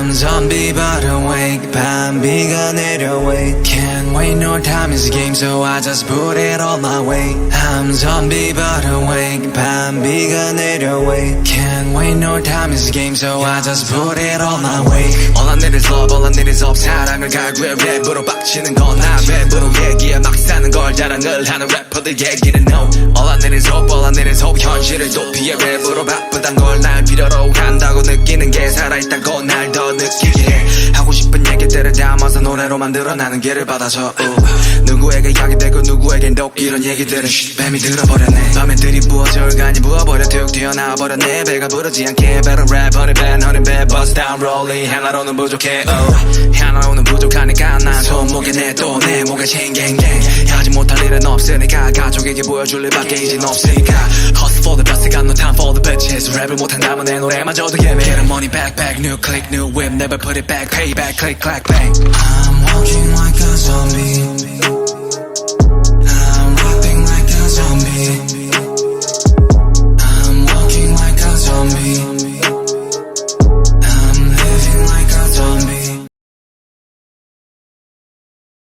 I'm zombie but awake 밤비가 내려 wait Can't wait no time is a game so I just put it all my way I'm zombie but awake 밤비가 내려 wait Can't wait no time is a game so I just put it all my way All I need is love all I need is hope 사랑을 갈구해 랩으로 빡치는 건 난 랩으로 얘기해 막 사는 걸 자랑을 하는 래퍼들 얘기는 no All I need is hope all I need is hope 현실을 도피해 랩으로 바쁘단 걸 날 필요로 한다고 느끼는 게 살아있다고 날 더 느끼게 해 하고 싶은 얘기들을 담아서 노래로 만들어 나는 길을 받아서 누구에게 약이 되고 누구에겐 독 이런 얘기들은 뱀이 들어버렸네 밤에 들이부어져 간이 부어버려 툭 튀어나와버렸네 배가 부르지 않게 better rap honey bad honey bad bust down rolling 하나로는 부족해 하나로는 부족하니까 난 손목에 내 또 내 목에 챙갱갱 하지 못할 일은 없으니까 가족에게 보여줄 일밖에 이젠 없으니까 Hustle for the best got no time for the bitches 랩을 못한다면 내 노래마저도 예매 Get the money back back new click new whip never put it back pay back click clack bang I'm walking like a zombie